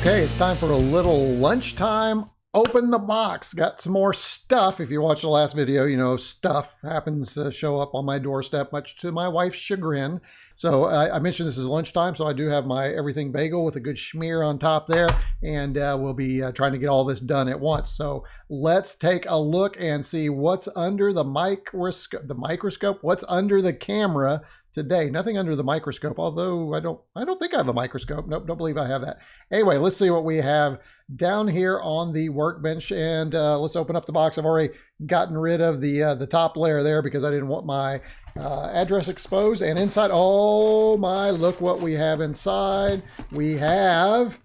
Okay, it's time for a little lunchtime. Open the box. Got some more stuff. If you watched the last video, you know stuff happens to show up on my doorstep, much to my wife's chagrin. So I mentioned this is lunchtime, so I do have my everything bagel with a good schmear on top there, and we'll be trying to get all this done at once. So let's take a look and see what's under the microscope. What's under the camera today? Nothing under the microscope, although I don't think I have a microscope. Nope, don't believe I have that. Anyway, let's see what we have down here on the workbench, and let's open up the box. I've already gotten rid of the top layer there because I didn't want my address exposed. And inside, oh my, look what we have inside. We have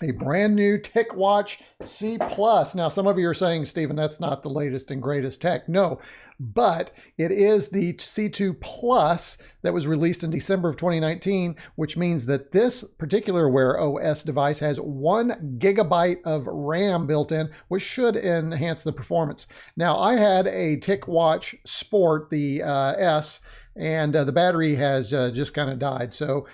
a brand new TicWatch C+. Now, some of you are saying, Stephen, that's not the latest and greatest tech. No, but it is the C2 Plus that was released in December of 2019, which means that this particular Wear OS device has 1 GB of RAM built in, which should enhance the performance. Now, I had a TicWatch Sport, the S, and the battery has just kind of died. So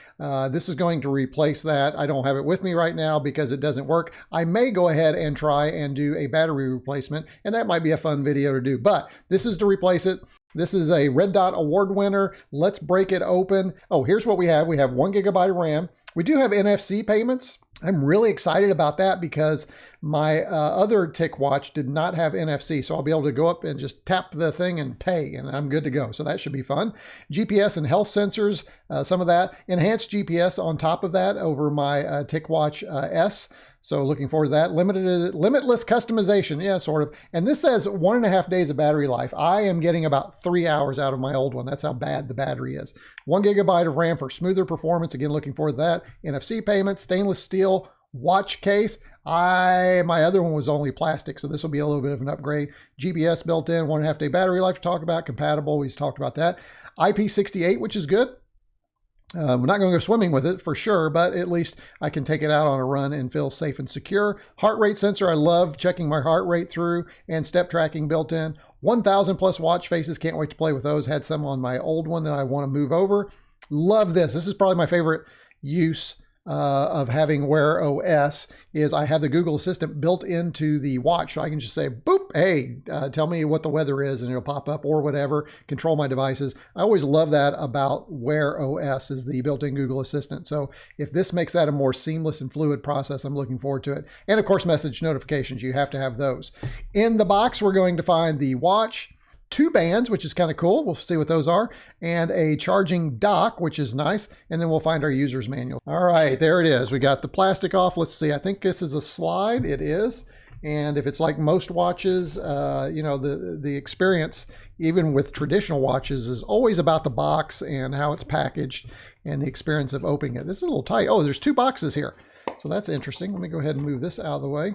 this is going to replace that. I don't have it with me right now because it doesn't work. I may go ahead and try and do a battery replacement, and that might be a fun video to do, but this is to replace it. This is a Red Dot Award winner. Let's break it open. Oh, here's what we have. We have 1 GB of RAM. We do have NFC payments. I'm really excited about that because my other TicWatch did not have NFC, so I'll be able to go up and just tap the thing and pay, and I'm good to go. So that should be fun. GPS and health sensors, some of that. Enhanced GPS on top of that over my TicWatch S. So looking forward to that. Limitless customization, yeah, sort of. And this says 1.5 days of battery life. I am getting about 3 hours out of my old one. That's how bad the battery is. 1 GB of RAM for smoother performance. Again, looking forward to that. NFC payments, stainless steel watch case. My other one was only plastic, so this will be a little bit of an upgrade. GPS built in, 1.5 day battery life to talk about, compatible. We talked about that. IP68, which is good. We're not going to go swimming with it for sure, but at least I can take it out on a run and feel safe and secure. Heart rate sensor, I love checking my heart rate through, and step tracking built in. 1,000 plus watch faces, can't wait to play with those. Had some on my old one that I want to move over. Love this. This is probably my favorite use of having Wear OS is I have the Google Assistant built into the watch. So I can just say, boop, hey, tell me what the weather is, and it'll pop up or whatever, control my devices. I always love that about Wear OS is the built-in Google Assistant. So if this makes that a more seamless and fluid process, I'm looking forward to it. And of course, message notifications, you have to have those. In the box, we're going to find the watch, 2 bands, which is kind of cool. We'll see what those are, and a charging dock, which is nice. And then we'll find our user's manual. All right, there it is. We got the plastic off. Let's see. I think this is a slide. It is. And if it's like most watches, you know, the experience, even with traditional watches, is always about the box and how it's packaged and the experience of opening it. This is a little tight. Oh, there's 2 boxes here. So that's interesting. Let me go ahead and move this out of the way.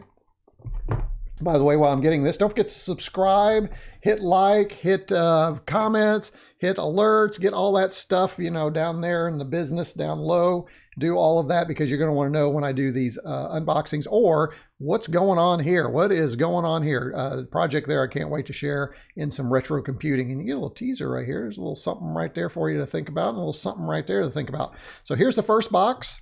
By the way, while I'm getting this, don't forget to subscribe, hit like, hit comments, hit alerts, get all that stuff, you know, down there in the business down low. Do all of that because you're going to want to know when I do these unboxings or what's going on here. What is going on here? Project there I can't wait to share in some retro computing. And you get a little teaser right here. There's a little something right there for you to think about and a little something right there to think about. So here's the first box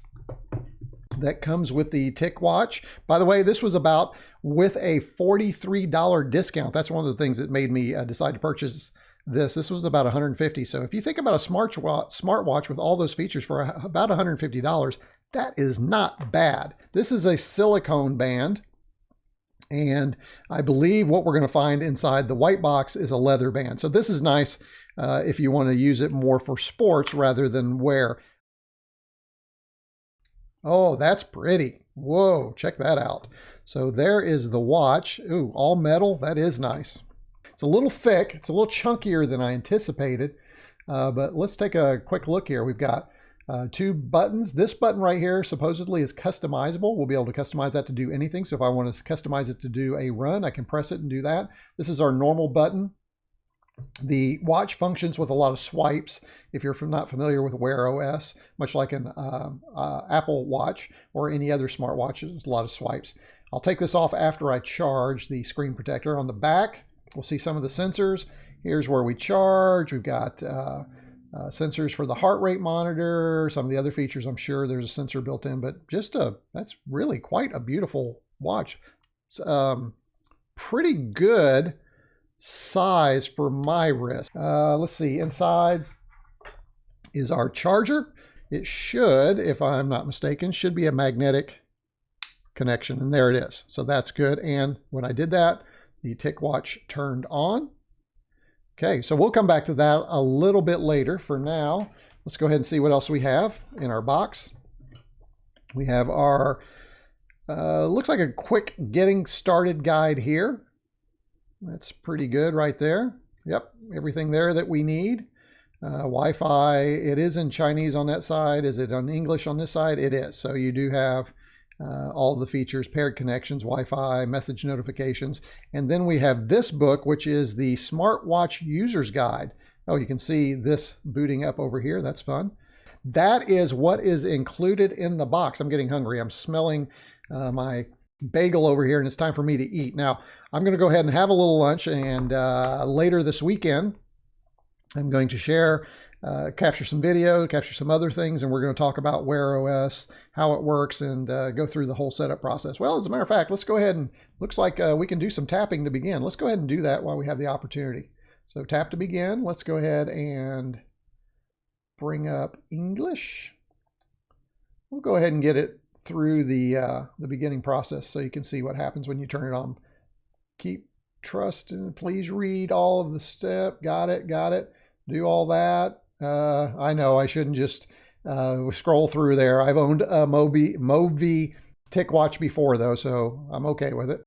that comes with the TicWatch. By the way, this was about with a $43 discount. That's one of the things that made me decide to purchase this. This was about $150. So if you think about a smartwatch with all those features for about $150, that is not bad. This is a silicone band, and I believe what we're going to find inside the white box is a leather band. So this is nice if you want to use it more for sports rather than wear. Oh, that's pretty. Whoa, check that out. So there is the watch. Ooh, all metal. That is nice. It's a little thick. It's a little chunkier than I anticipated. But let's take a quick look here. We've got 2 buttons. This button right here supposedly is customizable. We'll be able to customize that to do anything. So if I want to customize it to do a run, I can press it and do that. This is our normal button. The watch functions with a lot of swipes. If you're not familiar with Wear OS, much like an Apple Watch or any other smartwatch, there's a lot of swipes. I'll take this off after I charge the screen protector. On the back, we'll see some of the sensors. Here's where we charge. We've got sensors for the heart rate monitor, some of the other features. I'm sure there's a sensor built in, but that's really quite a beautiful watch. It's, pretty good size for my wrist. Let's see, inside is our charger. It should, if I'm not mistaken, should be a magnetic connection, and there it is. So that's good. And when I did that, the TicWatch turned on. Okay, so we'll come back to that a little bit later. For now, let's go ahead and see what else we have in our box. We have our, looks like a quick getting started guide here. That's pretty good right there. Yep, everything there that we need. Wi-Fi, it is in Chinese on that side. Is it on English on this side? It is. So you do have all the features, paired connections, Wi-Fi, message notifications. And then we have this book, which is the Smartwatch User's Guide. Oh, you can see this booting up over here. That's fun. That is what is included in the box. I'm getting hungry. I'm smelling my bagel over here, and it's time for me to eat. Now, I'm going to go ahead and have a little lunch, and later this weekend, I'm going to share, capture some video, capture some other things, and we're going to talk about Wear OS, how it works, and go through the whole setup process. Well, as a matter of fact, let's go ahead and, looks like we can do some tapping to begin. Let's go ahead and do that while we have the opportunity. So tap to begin. Let's go ahead and bring up English. We'll go ahead and get it through the beginning process so you can see what happens when you turn it on. Keep, trust, and please read all of the step. Got it, got it. Do all that. I know I shouldn't just scroll through there. I've owned a Mobi TicWatch before though, so I'm okay with it.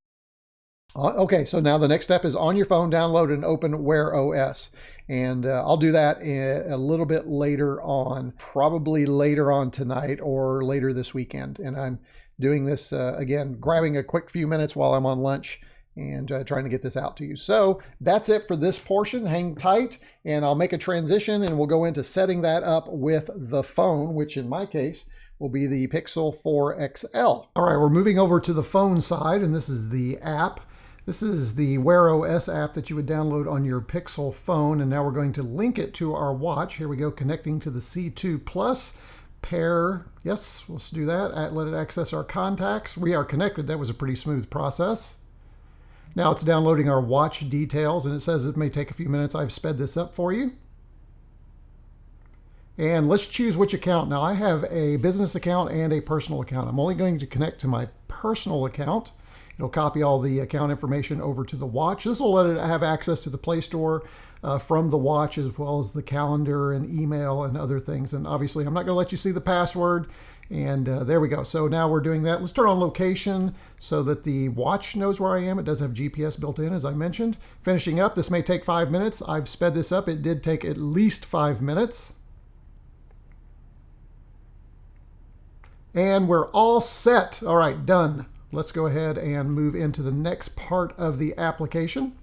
Okay, so now the next step is on your phone, download and open Wear OS. And I'll do that a little bit later on, probably later on tonight or later this weekend. And I'm doing this, again, grabbing a quick few minutes while I'm on lunch and trying to get this out to you. So that's it for this portion. Hang tight and I'll make a transition and we'll go into setting that up with the phone, which in my case will be the Pixel 4 XL. All right, we're moving over to the phone side, and this is the app. This is the Wear OS app that you would download on your Pixel phone, and now we're going to link it to our watch. Here we go, connecting to the C2 Plus. Pair, yes, let's do that. Let it access our contacts. We are connected. That was a pretty smooth process. Now it's downloading our watch details, and it says it may take a few minutes. I've sped this up for you. And let's choose which account. Now I have a business account and a personal account. I'm only going to connect to my personal account. It'll copy all the account information over to the watch. This will let it have access to the Play Store from the watch, as well as the calendar and email and other things. And obviously I'm not going to let you see the password. And there we go. So now we're doing that. Let's turn on location so that the watch knows where I am. It does have GPS built in, as I mentioned. Finishing up, this may take 5 minutes. I've sped this up. It did take at least 5 minutes. And we're all set. All right, done. Let's go ahead and move into the next part of the application.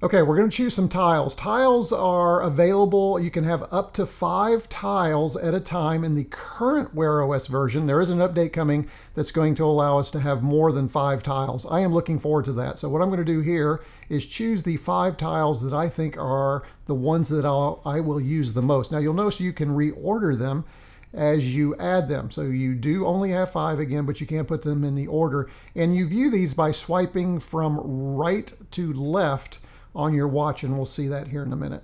Okay, we're going to choose some tiles. Tiles are available. You can have up to 5 tiles at a time in the current Wear OS version. There is an update coming that's going to allow us to have more than 5 tiles. I am looking forward to that. So what I'm going to do here is choose the 5 tiles that I think are the ones that I will use the most. Now you'll notice you can reorder them as you add them. So you do only have 5 again, but you can put them in the order. And you view these by swiping from right to left on your watch, and we'll see that here in a minute.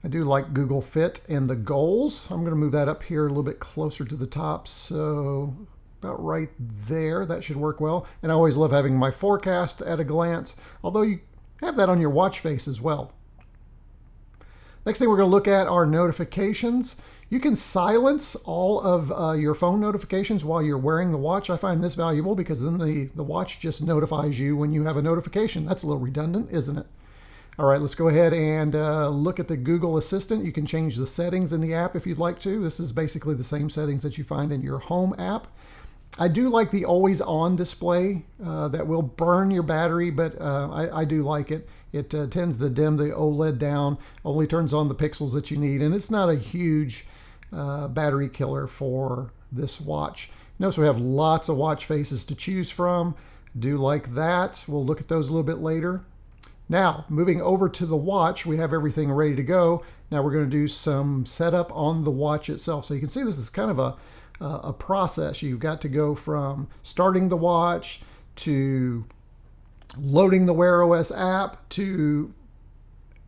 I do like Google Fit and the goals. I'm going to move that up here a little bit closer to the top, so about right there. That should work well. And I always love having my forecast at a glance, although you have that on your watch face as well. Next thing we're going to look at are notifications. You can silence all of your phone notifications while you're wearing the watch. I find this valuable because then the watch just notifies you when you have a notification. That's a little redundant, isn't it? All right, let's go ahead and look at the Google Assistant. You can change the settings in the app if you'd like to. This is basically the same settings that you find in your home app. I do like the always on display. That will burn your battery, but I do like it. It tends to dim the OLED down, only turns on the pixels that you need, and it's not a huge battery killer for this watch. Notice we have lots of watch faces to choose from. Do like that. We'll look at those a little bit later. Now, moving over to the watch, we have everything ready to go. Now we're going to do some setup on the watch itself. So you can see this is kind of a process. You've got to go from starting the watch to loading the Wear OS app to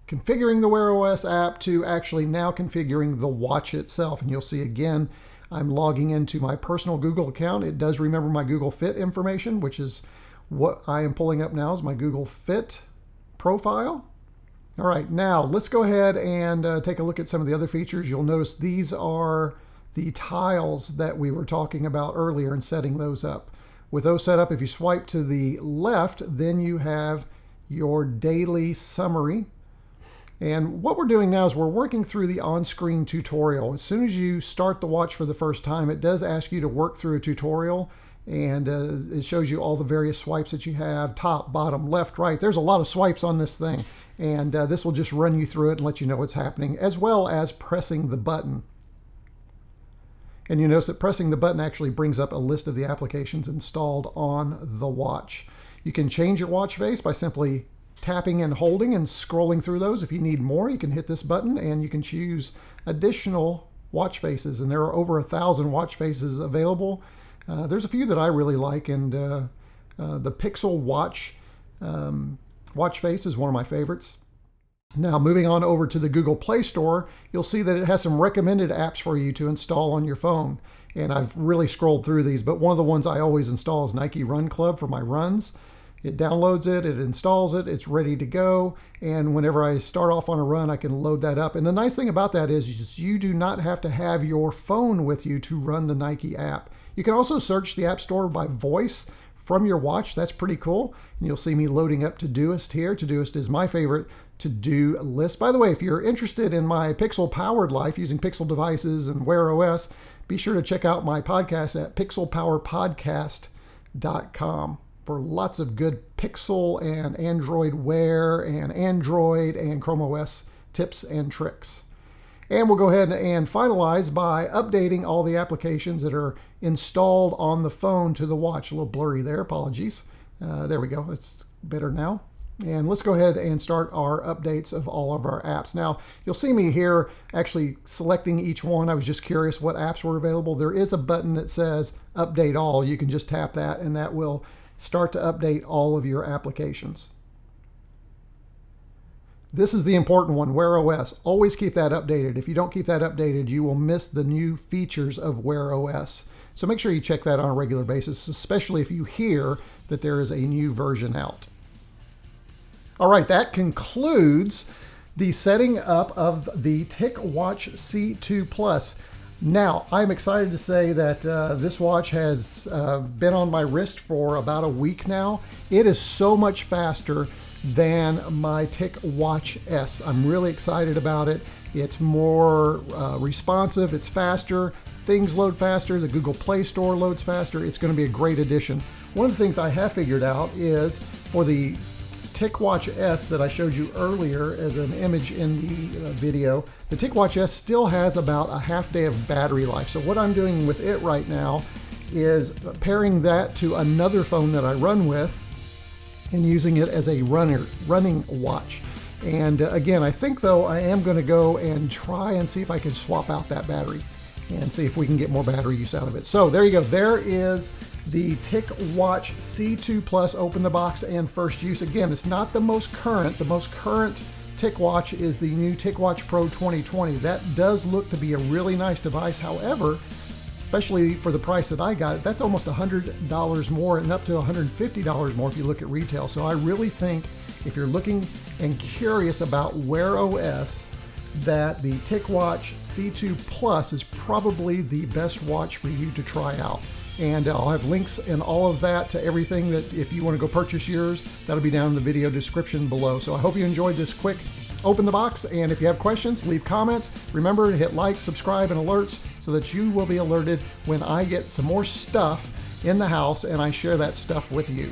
configuring the Wear OS app to actually now configuring the watch itself. And you'll see again, I'm logging into my personal Google account. It does remember my Google Fit information, which is what I am pulling up now is my Google Fit profile. All right, now let's go ahead and take a look at some of the other features. You'll notice these are the tiles that we were talking about earlier and setting those up. With those set up, if you swipe to the left, then you have your daily summary. And what we're doing now is we're working through the on-screen tutorial. As soon as you start the watch for the first time, it does ask you to work through a tutorial, and it shows you all the various swipes that you have, top, bottom, left, right. There's a lot of swipes on this thing, and this will just run you through it and let you know what's happening, as well as pressing the button. And you notice that pressing the button actually brings up a list of the applications installed on the watch. You can change your watch face by simply tapping and holding and scrolling through those. If you need more, you can hit this button and you can choose additional watch faces. And there are over 1,000 watch faces available. There's a few that I really like, and the Pixel watch face is one of my favorites. Now, moving on over to the Google Play Store, you'll see that it has some recommended apps for you to install on your phone. And I've really scrolled through these, but one of the ones I always install is Nike Run Club for my runs. It downloads it, it installs it, it's ready to go. And whenever I start off on a run, I can load that up. And the nice thing about that is you do not have to have your phone with you to run the Nike app. You can also search the App Store by voice from your watch. That's pretty cool. And you'll see me loading up Todoist here. Todoist is my favorite to-do list. By the way, if you're interested in my Pixel-powered life using Pixel devices and Wear OS, be sure to check out my podcast at pixelpowerpodcast.com for lots of good Pixel and Android Wear and Android and Chrome OS tips and tricks. And we'll go ahead and finalize by updating all the applications that are installed on the phone to the watch. A little blurry there, apologies. There we go, it's better now. And let's go ahead and start our updates of all of our apps. Now, you'll see me here actually selecting each one. I was just curious what apps were available. There is a button that says Update All. You can just tap that and that will start to update all of your applications. This is the important one, Wear OS. Always keep that updated. If you don't keep that updated, you will miss the new features of Wear OS. So make sure you check that on a regular basis, especially if you hear that there is a new version out. All right, that concludes the setting up of the TicWatch C2 Plus. Now, I'm excited to say that this watch has been on my wrist for about a week now. It is so much faster than my TicWatch S. I'm really excited about it. It's more responsive, it's faster, things load faster, the Google Play Store loads faster. It's going to be a great addition. One of the things I have figured out is for the TicWatch S that I showed you earlier as an image in the video, the TicWatch S still has about a half day of battery life. So what I'm doing with it right now is pairing that to another phone that I run with and using it as a running watch. And again, I think though I am going to go and try and see if I can swap out that battery and see if we can get more battery use out of it. So there you go. There is the TicWatch C2 Plus, open the box and first use. Again, it's not the most current. The most current TicWatch is the new TicWatch Pro 2020. That does look to be a really nice device. However, especially for the price that I got it, that's almost $100 more and up to $150 more if you look at retail. So I really think if you're looking and curious about Wear OS, that the TicWatch C2 Plus is probably the best watch for you to try out. And I'll have links and all of that to everything that if you want to go purchase yours, that'll be down in the video description below. So I hope you enjoyed this quick open the box, and if you have questions, leave comments. Remember to hit like, subscribe, and alerts so that you will be alerted when I get some more stuff in the house and I share that stuff with you.